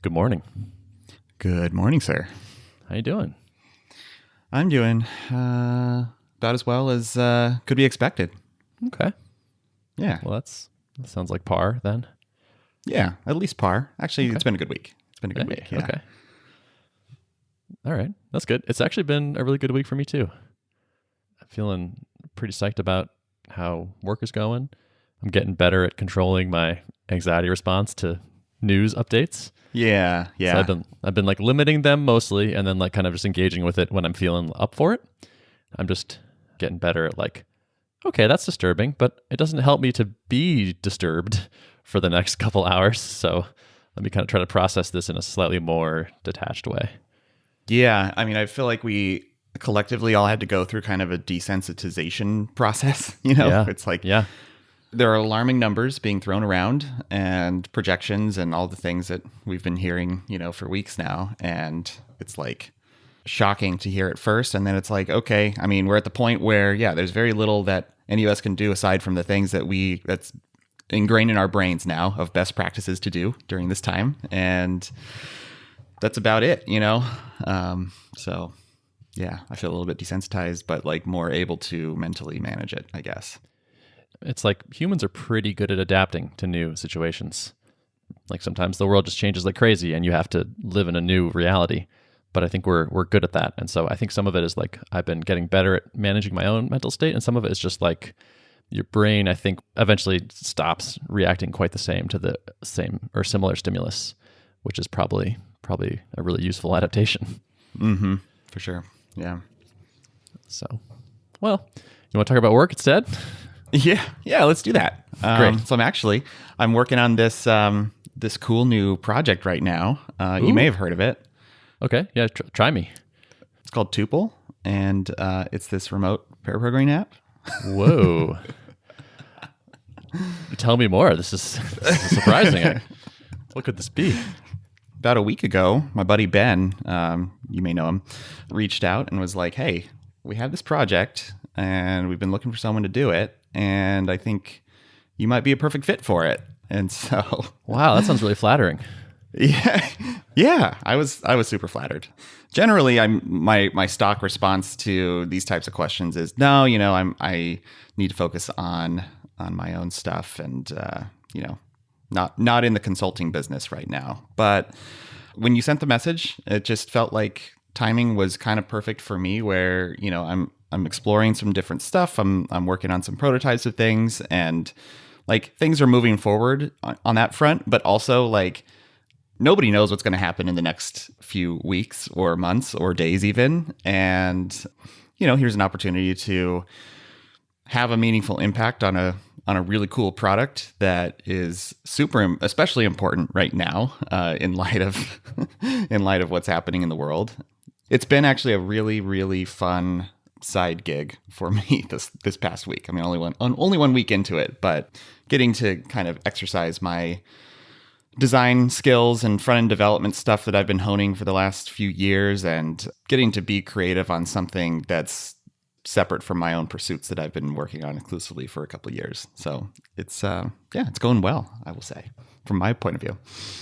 Good morning. Good morning, sir. How you doing? I'm doing about as well as could be expected. Okay. Yeah. Well, that sounds like par then. Yeah, at least par. Actually, Okay. It's been a good week. It's been a good Hey, week. Yeah. Okay. All right. That's good. It's actually been a really good week for me too. I'm feeling pretty psyched about how work is going. I'm getting better at controlling my anxiety response to news updates. Yeah. So I've been like limiting them mostly and then like kind of just engaging with it when I'm feeling up for it. I'm just getting better at like, okay, that's disturbing, but it doesn't help me to be disturbed for the next couple hours. So let me kind of try to process this in a slightly more detached way. Yeah. I mean, I feel like we collectively all had to go through kind of a desensitization process. Yeah. It's like Yeah. there are alarming numbers being thrown around and projections and all the things that we've been hearing, for weeks now. And it's like shocking to hear at first. And then it's like, okay, I mean, we're at the point where, there's very little that any of us can do aside from the things that's ingrained in our brains now of best practices to do during this time. And that's about it, So yeah, I feel a little bit desensitized, but like more able to mentally manage it, I guess. It's like humans are pretty good at adapting to new situations. Like sometimes the world just changes like crazy and you have to live in a new reality. But I think we're good at that. And so I think some of it is like I've been getting better at managing my own mental state. And some of it is just like your brain, I think, eventually stops reacting quite the same to the same or similar stimulus, which is probably a really useful adaptation. Mm-hmm. For sure. Yeah. So, well, you want to talk about work instead? Yeah, let's do that. Great. So I'm working on this this cool new project right now. You may have heard of it. Okay, yeah, try me. It's called Tuple, and it's this remote pair programming app. Whoa. Tell me more. This is surprising. What could this be? About a week ago, my buddy Ben, you may know him, reached out and was like, hey, we have this project, and we've been looking for someone to do it, and I think you might be a perfect fit for it. And so... Wow, that sounds really flattering. Yeah, I was super flattered. Generally, my stock response to these types of questions is no. I need to focus on my own stuff, and not in the consulting business right now. But when you sent the message, it just felt like timing was kind of perfect for me. Where I'm exploring some different stuff. I'm working on some prototypes of things, and like things are moving forward on that front. But also like, nobody knows what's going to happen in the next few weeks or months or days even. And, here's an opportunity to have a meaningful impact on a really cool product that is especially important right now in light of what's happening in the world. It's been actually a really, really fun side gig for me this past week. I mean, only one week into it, but getting to kind of exercise my design skills and front-end development stuff that I've been honing for the last few years, and getting to be creative on something that's separate from my own pursuits that I've been working on exclusively for a couple of years. So it's going well, I will say, from my point of view.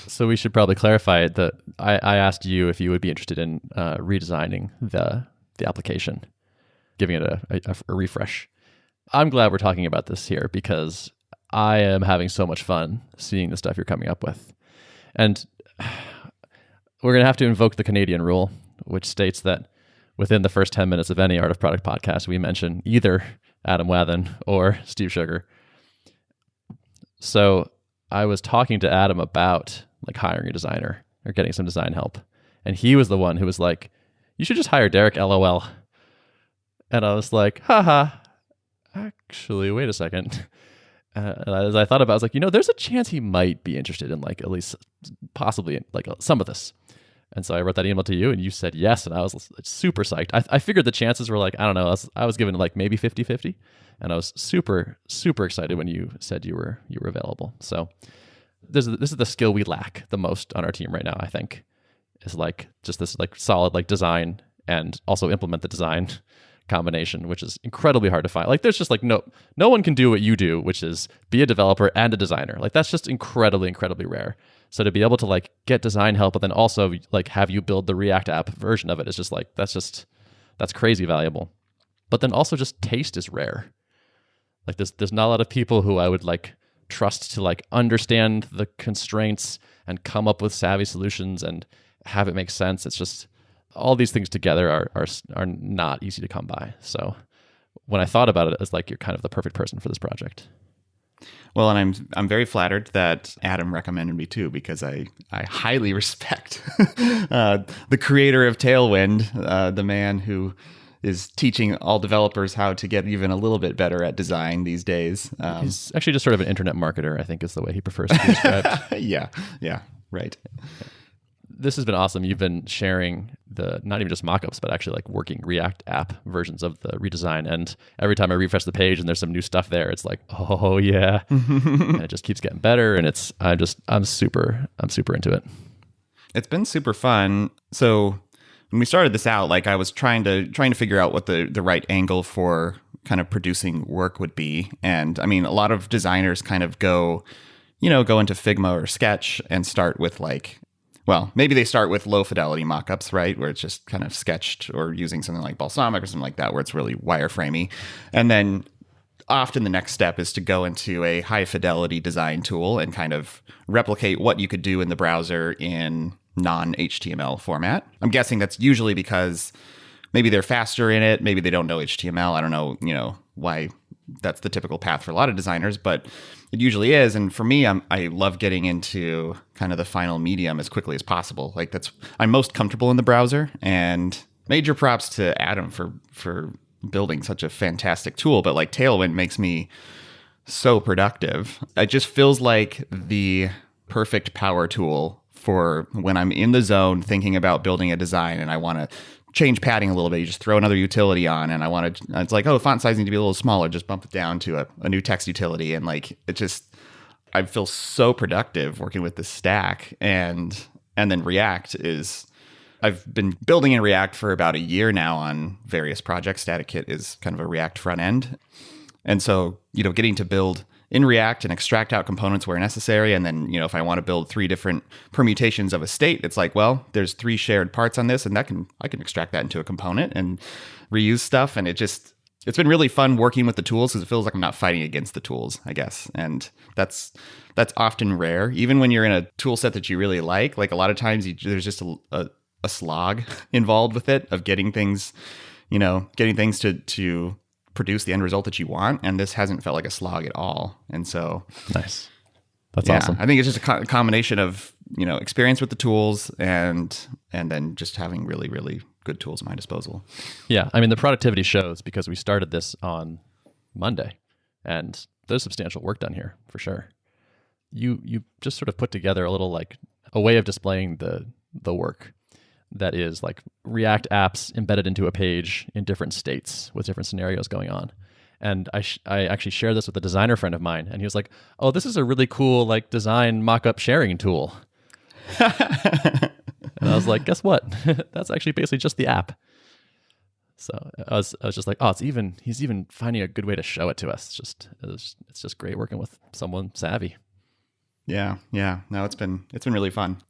So we should probably clarify that I asked you if you would be interested in redesigning the application, giving it a refresh. I'm glad we're talking about this here because I am having so much fun seeing the stuff you're coming up with. And we're going to have to invoke the Canadian rule, which states that within the first 10 minutes of any Art of Product podcast, we mention either Adam Wathan or Steve Sugar. So I was talking to Adam about like hiring a designer or getting some design help. And he was the one who was like, you should just hire Derrick, LOL. And I was like, haha, actually, wait a second. As I thought about it, I was like, there's a chance he might be interested in like at least possibly like some of this. And so I wrote that email to you and you said yes. And I was super psyched. I figured the chances were like, I don't know, I was given like maybe 50-50. And I was super, super excited when you said you were available. So this is the skill we lack the most on our team right now, I think, is like just this like solid like design and also implement the design combination, which is incredibly hard to find. Like there's just like no one can do what you do, which is be a developer and a designer. Like that's just incredibly, incredibly rare. So to be able to like get design help, but then also like have you build the React app version of it is just like, that's crazy valuable. But then also just taste is rare. Like there's not a lot of people who I would like trust to like understand the constraints and come up with savvy solutions and have it make sense. It's just all these things together are not easy to come by. So when I thought about it, it's like you're kind of the perfect person for this project. Well, and I'm very flattered that Adam recommended me too, because I highly respect the creator of Tailwind, the man who is teaching all developers how to get even a little bit better at design these days. He's actually just sort of an internet marketer, I think is the way he prefers to be described. Yeah, right. This has been awesome. You've been sharing not even just mockups, but actually like working React app versions of the redesign. And every time I refresh the page and there's some new stuff there, it's like, oh yeah. And it just keeps getting better. And I'm super into it. It's been super fun. So when we started this out, like I was trying to figure out what the right angle for kind of producing work would be. And I mean, a lot of designers kind of go into Figma or Sketch and start with maybe they start with low fidelity mockups, right? Where it's just kind of sketched, or using something like Balsamic or something like that, where it's really wireframey. And then often the next step is to go into a high fidelity design tool and kind of replicate what you could do in the browser in non-HTML format. I'm guessing that's usually because maybe they're faster in it. Maybe they don't know HTML. I don't know, why that's the typical path for a lot of designers, but it usually is. And for me, I love getting into kind of the final medium as quickly as possible. Like I'm most comfortable in the browser, and major props to Adam for building such a fantastic tool. But like Tailwind makes me so productive. It just feels like the perfect power tool for when I'm in the zone thinking about building a design and I want to change padding a little bit. You just throw another utility on, and it's like, oh, font size needs to be a little smaller. Just bump it down to a new text utility. And like, I feel so productive working with this stack. And then React I've been building in React for about a year now on various projects. Static Kit is kind of a React front end. And so, getting to build in React and extract out components where necessary. And then, if I want to build 3 different permutations of a state, it's like, well, there's 3 shared parts on this, and I can extract that into a component and reuse stuff. And it's been really fun working with the tools, because it feels like I'm not fighting against the tools, I guess. And that's often rare, even when you're in a tool set that you really like. Like a lot of times there's just a slog involved with it of getting things to produce the end result that you want, and this hasn't felt like a slog at all. And so nice. That's awesome. I think it's just a combination of experience with the tools and then just having really, really good tools at my disposal. Yeah, I mean the productivity shows, because we started this on Monday, and there's substantial work done here for sure. You just sort of put together a little like a way of displaying the work that is like React apps embedded into a page in different states with different scenarios going on. And I actually shared this with a designer friend of mine, and he was like, oh, this is a really cool like design mock-up sharing tool. And I was like, guess what? That's actually basically just the app. So I was just like, oh, he's even finding a good way to show it to us. It's just great working with someone savvy. Yeah. No, it's been really fun.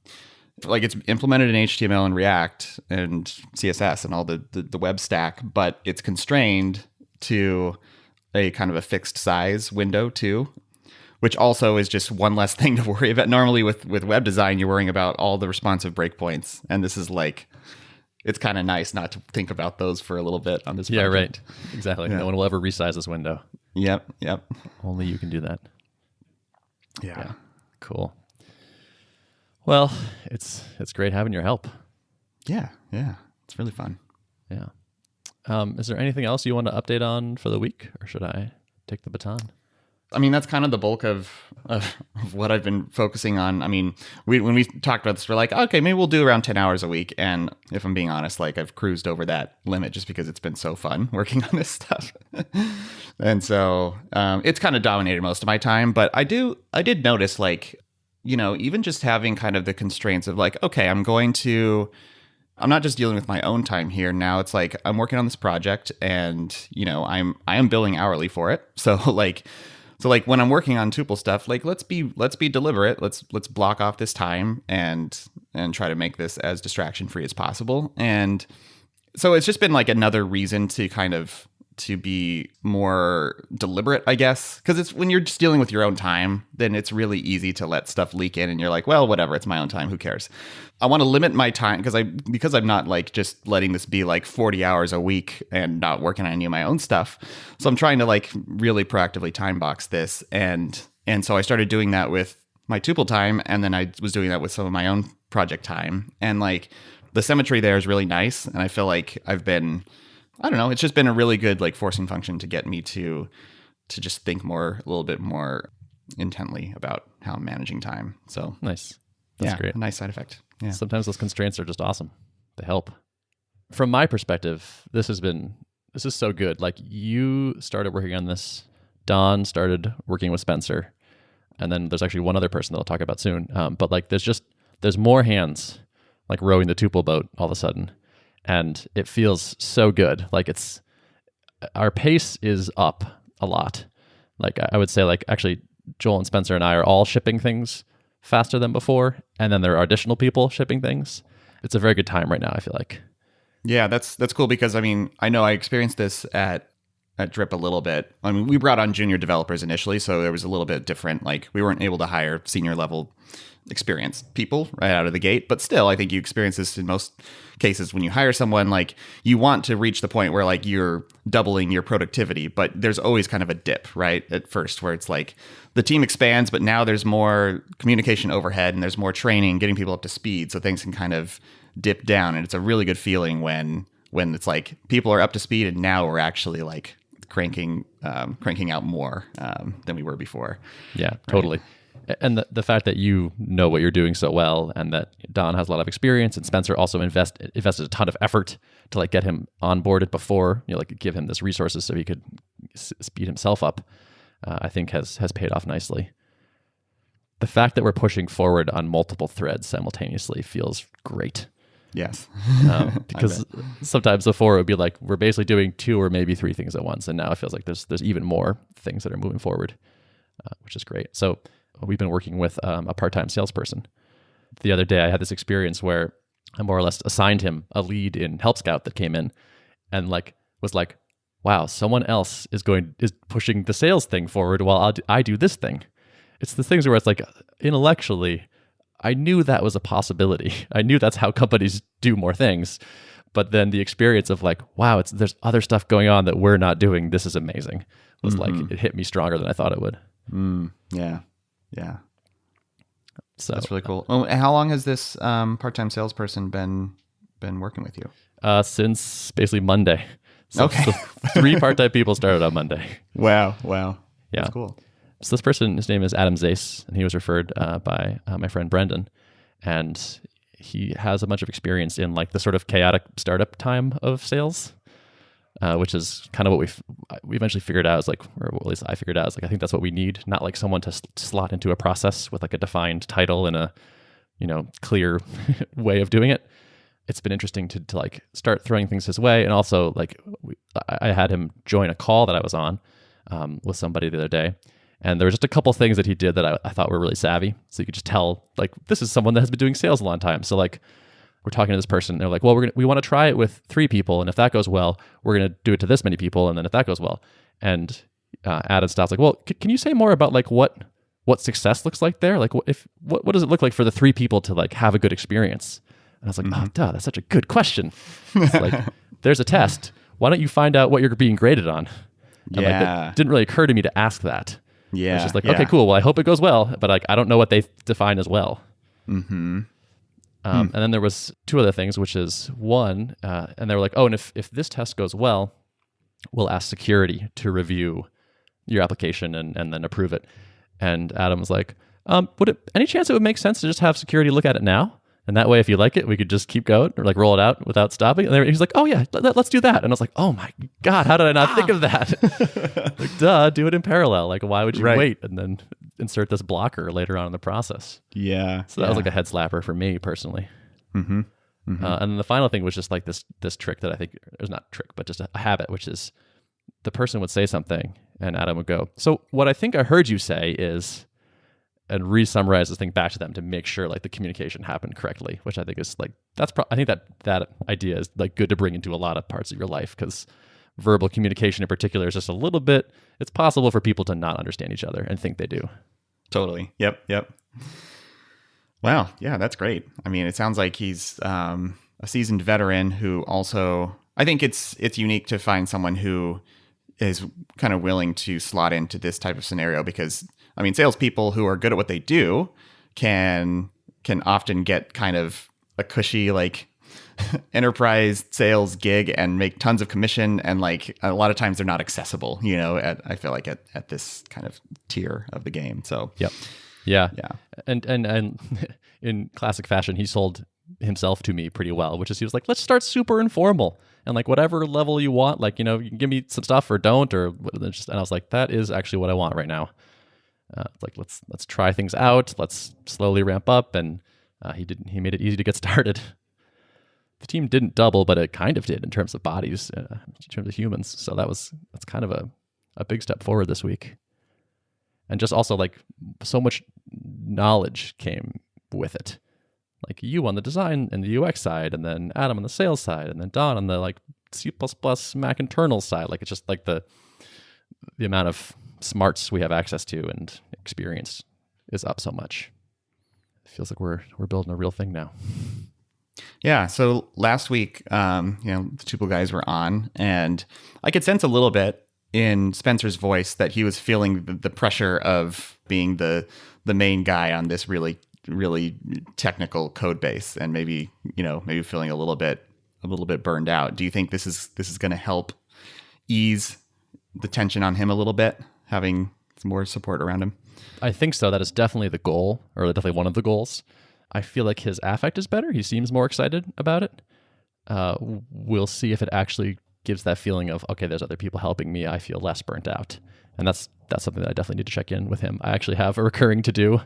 Like it's implemented in HTML and React and CSS and all the web stack, but it's constrained to a kind of a fixed size window too, which also is just one less thing to worry about. Normally with web design, you're worrying about all the responsive breakpoints. And this is like, it's kind of nice not to think about those for a little bit on this project. Yeah, right. Exactly. Yeah. No one will ever resize this window. Yep. Only you can do that. Yeah. Cool. Well, it's great having your help. Yeah. It's really fun. Yeah. Is there anything else you want to update on for the week, or should I take the baton? I mean, that's kind of the bulk of what I've been focusing on. I mean, when we talked about this, we're like, okay, maybe we'll do around 10 hours a week. And if I'm being honest, like I've cruised over that limit just because it's been so fun working on this stuff. And so it's kind of dominated most of my time. But I did notice, like, even just having kind of the constraints of like, okay, I'm not just dealing with my own time here. Now it's like I'm working on this project, and I am billing hourly for it. So like So like when I'm working on Tuple stuff, like let's be deliberate. Let's block off this time and try to make this as distraction free as possible. And so it's just been like another reason to kind of to be more deliberate, I guess, because it's when you're just dealing with your own time, then it's really easy to let stuff leak in and you're like, well, whatever, it's my own time, who cares? I want to limit my time because I'm not like just letting this be like 40 hours a week and not working on any of my own stuff. So I'm trying to like really proactively time box this, and so I started doing that with my Tuple time, and then I was doing that with some of my own project time, and like the symmetry there is really nice, and I feel like I've been, I don't know, it's just been a really good like forcing function to get me to just think a little bit more intently about how I'm managing time. So nice. That's great. A nice side effect. Yeah. Sometimes those constraints are just awesome. They help. From my perspective, this is so good. Like you started working on this, Don started working with Spencer, and then there's actually one other person that I'll talk about soon. But like there's more hands like rowing the Tuple boat all of a sudden. And it feels so good. Like our pace is up a lot. Like I would say like actually Joel and Spencer and I are all shipping things faster than before. And then there are additional people shipping things. It's a very good time right now, I feel like. Yeah, that's cool because I mean, I know I experienced this at Drip a little bit. I mean, we brought on junior developers initially, so there was a little bit different. Like we weren't able to hire senior level experienced people right out of the gate, but still I think you experience this in most cases when you hire someone. Like you want to reach the point where like you're doubling your productivity, but there's always kind of a dip right at first where it's like the team expands, but now there's more communication overhead and there's more training, getting people up to speed, so things can kind of dip down. And it's a really good feeling when it's like people are up to speed and now we're actually like cranking out more than we were before. Yeah, right? Totally. And the fact that you know what you're doing so well, and that Don has a lot of experience, and Spencer also invested a ton of effort to like get him onboarded before, like give him this resources so he could speed himself up, I think has paid off nicely. The fact that we're pushing forward on multiple threads simultaneously feels great. Yes. Because sometimes before it would be like we're basically doing 2 or maybe 3 things at once, and now it feels like there's even more things that are moving forward, which is great. So we've been working with a part-time salesperson. The other day I had this experience where I more or less assigned him a lead in Help Scout that came in and like was like, wow, someone else is pushing the sales thing forward while I do this thing. It's the things where it's like intellectually I knew that was a possibility. I knew that's how companies do more things. But then the experience of like, wow, there's other stuff going on that we're not doing. This is amazing. Was like, it hit me stronger than I thought it would. Yeah. Yeah. So that's really cool. And how long has this part-time salesperson been working with you? Since basically Monday. So, okay. So 3 part-time people started on Monday. Wow. Yeah. That's cool. So this person, his name is Adam Zase, and he was referred by my friend Brendan. And he has a bunch of experience in like the sort of chaotic startup time of sales, which is kind of what we eventually figured out is like, or at least I figured out is like, I think that's what we need, not like someone to slot into a process with like a defined title and a, clear way of doing it. It's been interesting to like start throwing things his way. And also like I had him join a call that I was on with somebody the other day. And there were just a couple things that he did that I thought were really savvy. So you could just tell, like, this is someone that has been doing sales a long time. So like, we're talking to this person. They're like, well, we want to try it with 3 people. And if that goes well, we're going to do it to this many people. And then if that goes well. And Adam stops like, well, can you say more about like what success looks like there? Like what does it look like for the 3 people to like have a good experience? And I was like, oh, duh, that's such a good question. It's like, there's a test. Why don't you find out what you're being graded on? And like, it didn't really occur to me to ask that. Yeah. It's just like, okay, cool. Well, I hope it goes well, but like, I don't know what they define as well. And then there was 2 other things, which is one, and they were like, oh, and if this test goes well, we'll ask security to review your application and then approve it. And Adam was like, any chance it would make sense to just have security look at it now? And that way, if you like it, we could just keep going or like roll it out without stopping. And he's like, oh yeah, let's do that. And I was like, oh my God, how did I not think of that? Like, duh, do it in parallel. Like, why would you wait and then insert this blocker later on in the process? Yeah. So that was like a head slapper for me personally. And then the final thing was just like this trick that I think is not trick, but just a habit, which is the person would say something And Adam would go, so what I think I heard you say is, and re-summarize this thing back to them to make sure like the communication happened correctly, which I think is like, I think that idea is like good to bring into a lot of parts of your life, because verbal communication in particular is just a little bit, it's possible for people to not understand each other and think they do. Totally. Yep. Wow. Yeah, that's great. I mean, it sounds like he's a seasoned veteran who also, I think it's unique to find someone who is kind of willing to slot into this type of scenario, because I mean, salespeople who are good at what they do can often get kind of a cushy like enterprise sales gig and make tons of commission, and like a lot of times they're not accessible, I feel like at this kind of tier of the game. So yep. Yeah. And in classic fashion, he sold himself to me pretty well, which is he was like, let's start super informal and like whatever level you want, like, you can give me some stuff or don't, or just, and I was like, that is actually what I want right now. Like let's try things out. Let's slowly ramp up. And he made it easy to get started. The team didn't double, but it kind of did in terms of bodies, in terms of humans. So that's kind of a big step forward this week. And just also like so much knowledge came with it. Like you on the design and the UX side, and then Adam on the sales side, and then Don on the like C++ Mac internal side. Like it's just like the amount of smarts we have access to and experience is up so much. It feels like we're building a real thing now. Yeah. So last week, the Tuple guys were on, and I could sense a little bit in Spencer's voice that he was feeling the pressure of being the main guy on this really, really technical code base, and maybe feeling a little bit burned out. Do you think this is going to help ease the tension on him a little bit, having some more support around him? I think so. That is definitely the goal, or definitely one of the goals. I feel like his affect is better. He seems more excited about it. We'll see if it actually gives that feeling of, okay, there's other people helping me. I feel less burnt out. And that's something that I definitely need to check in with him. I actually have a recurring to do,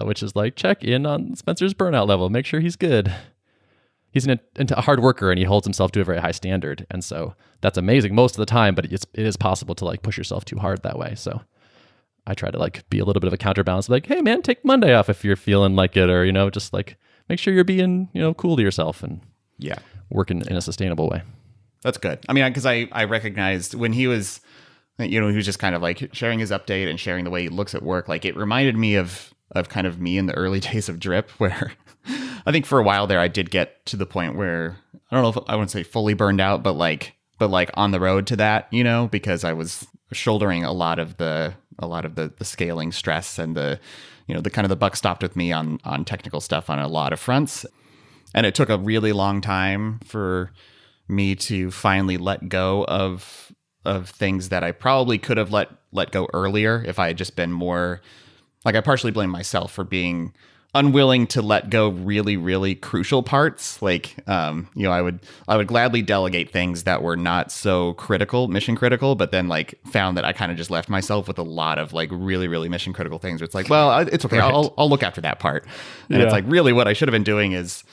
which is like check in on Spencer's burnout level, make sure he's good. He's a hard worker and he holds himself to a very high standard. And so that's amazing most of the time, but it is possible to like push yourself too hard that way. So I try to like be a little bit of a counterbalance, like, hey man, take Monday off if you're feeling like it, or, just like make sure you're being, cool to yourself and working in a sustainable way. That's good. I mean, because I recognized when he was, he was just kind of like sharing his update and sharing the way he looks at work. Like it reminded me of kind of me in the early days of Drip, where I think for a while there, I did get to the point where I don't know if I wouldn't say fully burned out, but like on the road to that, because I was shouldering a lot of the scaling stress and the kind of the buck stopped with me on technical stuff on a lot of fronts. And it took a really long time for me to finally let go of things that I probably could have let go earlier if I had just been more like, I partially blame myself for being unwilling to let go really, really crucial parts. Like, I would gladly delegate things that were not so mission critical, but then like found that I kind of just left myself with a lot of like really, really mission critical things where it's like, well, it's okay. Right. I'll look after that part. And it's like, really what I should have been doing is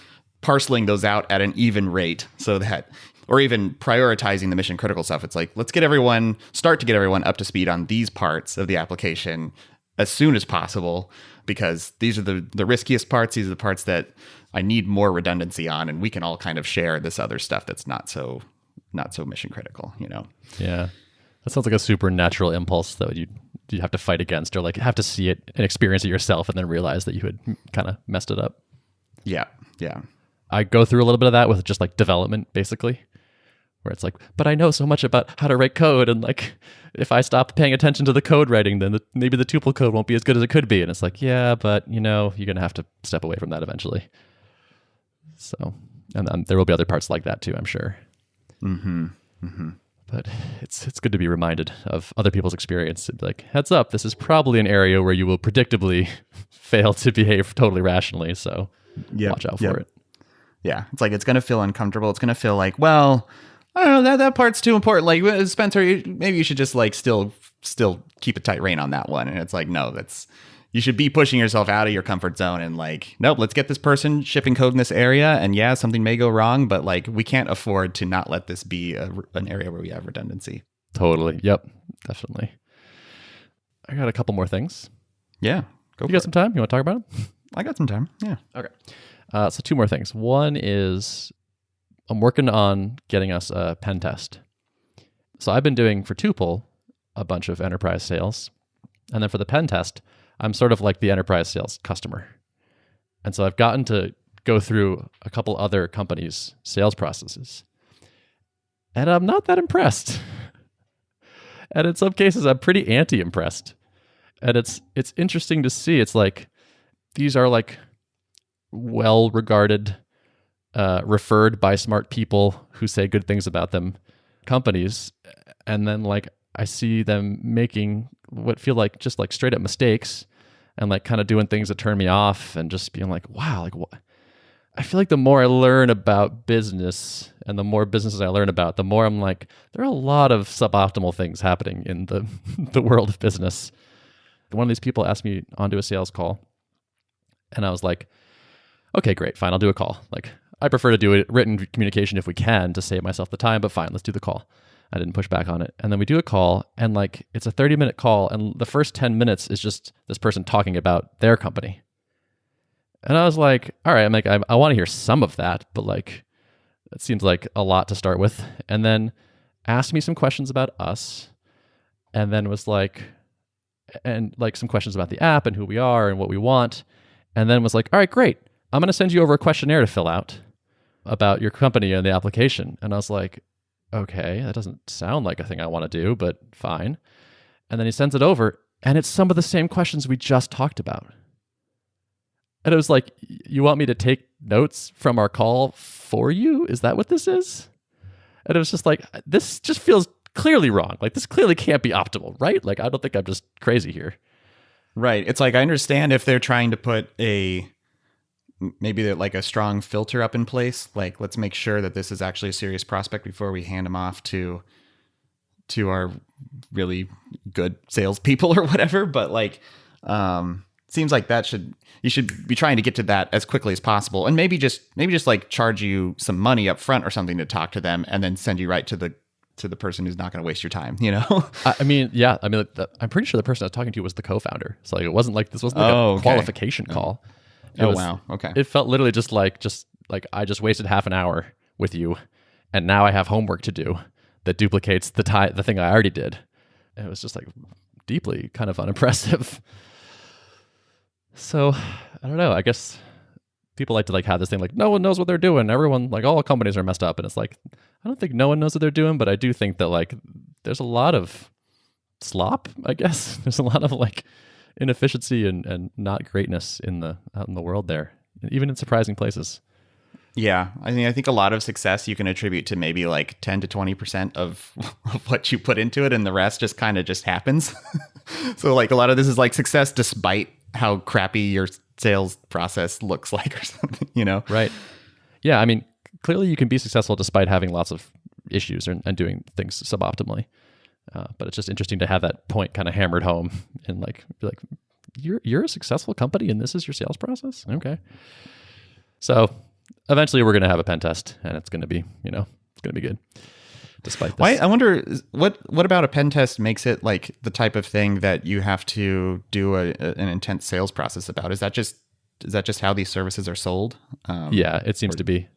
parceling those out at an even rate so that, or even prioritizing the mission critical stuff. It's like, let's start to get everyone up to speed on these parts of the application as soon as possible, because these are the riskiest parts. These are the parts that I need more redundancy on, and we can all kind of share this other stuff that's not so mission critical, Yeah. That sounds like a supernatural impulse that you have to fight against, or like have to see it and experience it yourself and then realize that you had kind of messed it up. Yeah. I go through a little bit of that with just like development, basically, where it's like, but I know so much about how to write code, and like if I stop paying attention to the code writing, then maybe the tuple code won't be as good as it could be. And it's like, yeah, but you're going to have to step away from that eventually. So, and there will be other parts like that too, I'm sure. But it's good to be reminded of other people's experience. And be like, heads up, this is probably an area where you will predictably fail to behave totally rationally. So watch out for it. Yeah. It's like, it's going to feel uncomfortable. It's going to feel like, well, I don't know, that part's too important. Like, Spencer, maybe you should just like still keep a tight rein on that one. And it's like, no, you should be pushing yourself out of your comfort zone and like, nope, let's get this person shipping code in this area. And yeah, something may go wrong, but like we can't afford to not let this be an area where we have redundancy. Totally. Yep. Definitely. I got a couple more things. Yeah. Go You for got it. some time? You want to talk about it? I got some time. Yeah. Okay. So two more things. One is I'm working on getting us a pen test. So I've been doing for Tuple a bunch of enterprise sales. And then for the pen test, I'm sort of like the enterprise sales customer. And so I've gotten to go through a couple other companies' sales processes. And I'm not that impressed. And in some cases, I'm pretty anti-impressed. And it's interesting to see. It's like these are like well-regarded, referred by smart people who say good things about them companies. And then like I see them making what feel like just like straight up mistakes and like kind of doing things that turn me off and just being like, wow, like what? I feel like the more I learn about business and the more businesses I learn about, the more I'm like, there are a lot of suboptimal things happening in the the world of business. One of these people asked me onto a sales call and I was like, okay, great, fine, I'll do a call. Like I prefer to do a written communication if we can to save myself the time, but fine, let's do the call. I didn't push back on it. And then we do a call and like it's a 30-minute call and the first 10 minutes is just this person talking about their company. And I was like, all right, I'm like, I want to hear some of that, but like, it seems like a lot to start with. And then asked me some questions about us and then was like, and like some questions about the app and who we are and what we want. And then was like, all right, great. I'm going to send you over a questionnaire to fill out about your company and the application. And I was like, okay, that doesn't sound like a thing I want to do, but fine. And then he sends it over and it's some of the same questions we just talked about. And it was like, you want me to take notes from our call for you? Is that what this is? And it was just like, this just feels clearly wrong. Like this clearly can't be optimal, right? Like, I don't think I'm just crazy here. Right. It's like, I understand if they're trying to put maybe like a strong filter up in place. Like, let's make sure that this is actually a serious prospect before we hand them off to our really good salespeople or whatever. But like, seems like you should be trying to get to that as quickly as possible, and maybe just like charge you some money up front or something to talk to them, and then send you right to the person who's not going to waste your time. You know? I mean, yeah. I mean, I'm pretty sure the person I was talking to was the co-founder. So like, it wasn't like this wasn't like a qualification call. Wow. Okay. It felt literally just like I just wasted half an hour with you, and now I have homework to do that duplicates the thing I already did. And it was just like deeply kind of unimpressive. So I don't know. I guess people like to like have this thing like no one knows what they're doing. Everyone, like all companies are messed up, and it's like I don't think no one knows what they're doing, but I do think that like there's a lot of slop. I guess there's a lot of like inefficiency and not greatness out in the world there, even in surprising places. Yeah, I mean, I think a lot of success you can attribute to maybe like 10 to 20% of what you put into it, and the rest just kind of just happens. So like a lot of this is like success despite how crappy your sales process looks like or something, you know? Right. Yeah, I mean, clearly you can be successful despite having lots of issues and doing things suboptimally. But it's just interesting to have that point kind of hammered home and like be like, you're a successful company and this is your sales process? Okay. So eventually we're going to have a pen test and it's going to be, it's going to be good. Despite this. I wonder what about a pen test makes it like the type of thing that you have to do an intense sales process about? Is that just how these services are sold? Yeah, it seems to be.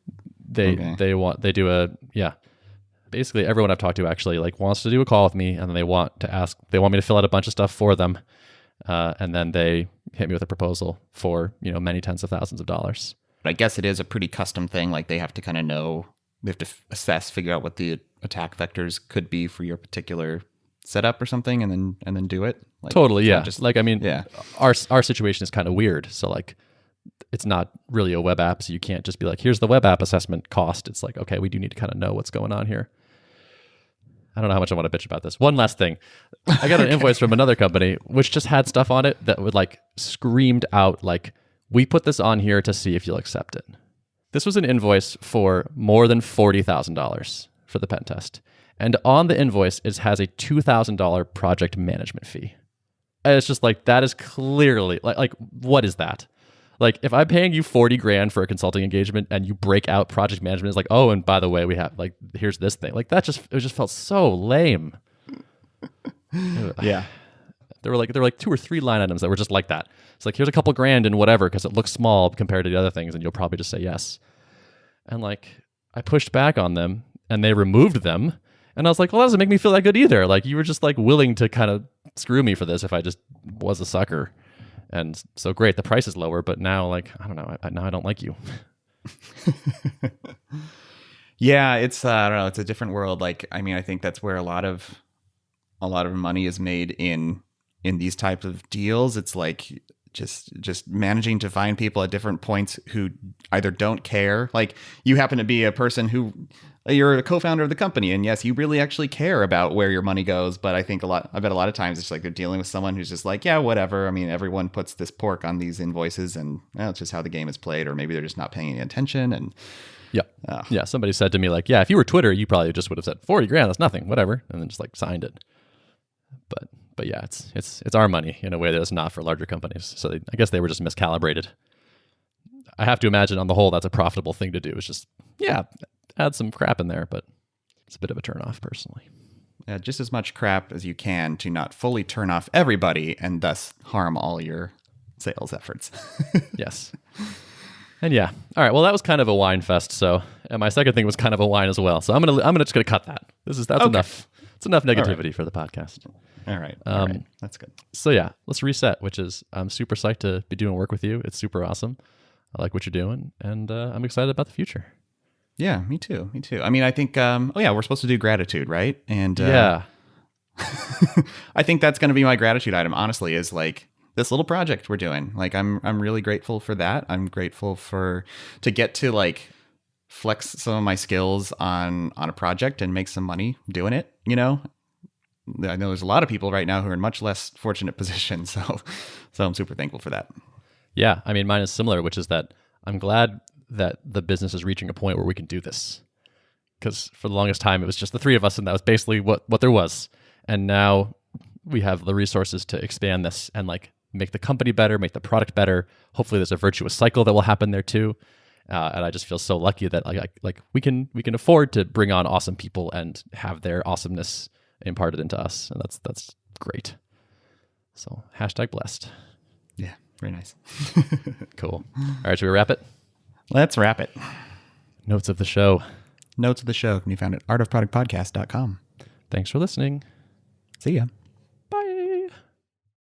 Basically everyone I've talked to actually like wants to do a call with me, and then they want me to fill out a bunch of stuff for them. And then they hit me with a proposal for, many tens of thousands of dollars. But I guess it is a pretty custom thing. Like they have to kind of know, they have to figure out what the attack vectors could be for your particular setup or something, and then do it. Like, totally, yeah. Yeah. Our situation is kind of weird. So like, it's not really a web app, so you can't just be like, here's the web app assessment cost. It's like, okay, we do need to kind of know what's going on here. I don't know how much I want to bitch about this. One last thing. I got an invoice from another company, which just had stuff on it that would like screamed out like, we put this on here to see if you'll accept it. This was an invoice for more than $40,000 for the pen test. And on the invoice, it has a $2,000 project management fee. And it's just like, that is clearly like what is that? Like if I'm paying you $40,000 for a consulting engagement and you break out project management, it's like, oh, and by the way, we have like, here's this thing. Like it just felt so lame. Yeah. There were like 2 or 3 line items that were just like that. It's like, here's a couple grand in whatever because it looks small compared to the other things, and you'll probably just say yes. And like, I pushed back on them, and they removed them. And I was like, well, that doesn't make me feel that good either. Like, you were just like willing to kind of screw me for this if I just was a sucker. And so great, the price is lower, but now, like, I don't know, now I don't like you. Yeah, it's I don't know, it's a different world. Like, I mean, I think that's where a lot of money is made in these types of deals. It's like just managing to find people at different points who either don't care. Like, you happen to be a person who, you're a co-founder of the company, and yes, you really actually care about where your money goes. But I bet a lot of times it's like they're dealing with someone who's just like, yeah, whatever. I mean, everyone puts this pork on these invoices, and it's just how the game is played. Or maybe they're just not paying any attention. And yeah. Somebody said to me, like, yeah, if you were Twitter, you probably just would have said 40 grand. That's nothing, whatever, and then just like signed it. But yeah, it's our money in a way that it's not for larger companies. So I guess they were just miscalibrated. I have to imagine on the whole that's a profitable thing to do. It's just, add some crap in there, but it's a bit of a turnoff personally. Yeah, just as much crap as you can to not fully turn off everybody and thus harm all your sales efforts. Yes. And yeah. All right. Well, that was kind of a whine fest. So, and my second thing was kind of a whine as well. So I'm just gonna cut that. That's okay. Enough. It's enough negativity for the podcast. All right. All right. That's good. So yeah, let's reset, which is I'm super psyched to be doing work with you. It's super awesome. I like what you're doing, and I'm excited about the future. Yeah, me too. I mean, I think, we're supposed to do gratitude, right? And yeah, I think that's going to be my gratitude item, honestly, is like this little project we're doing. Like, I'm really grateful for that. I'm grateful to get to like flex some of my skills on a project and make some money doing it. You know, I know there's a lot of people right now who are in much less fortunate positions. So I'm super thankful for that. Yeah. I mean, mine is similar, which is that I'm glad that the business is reaching a point where we can do this. Because for the longest time, it was just the 3 of us, and that was basically what there was. And now we have the resources to expand this and like make the company better, make the product better. Hopefully there's a virtuous cycle that will happen there too. And I just feel so lucky that like we can afford to bring on awesome people and have their awesomeness imparted into us. And that's great. So #blessed. Yeah, very nice. Cool. All right, should we wrap it? Let's wrap it. Notes of the show. Notes of the show can be found at artofproductpodcast.com. Thanks for listening. See ya.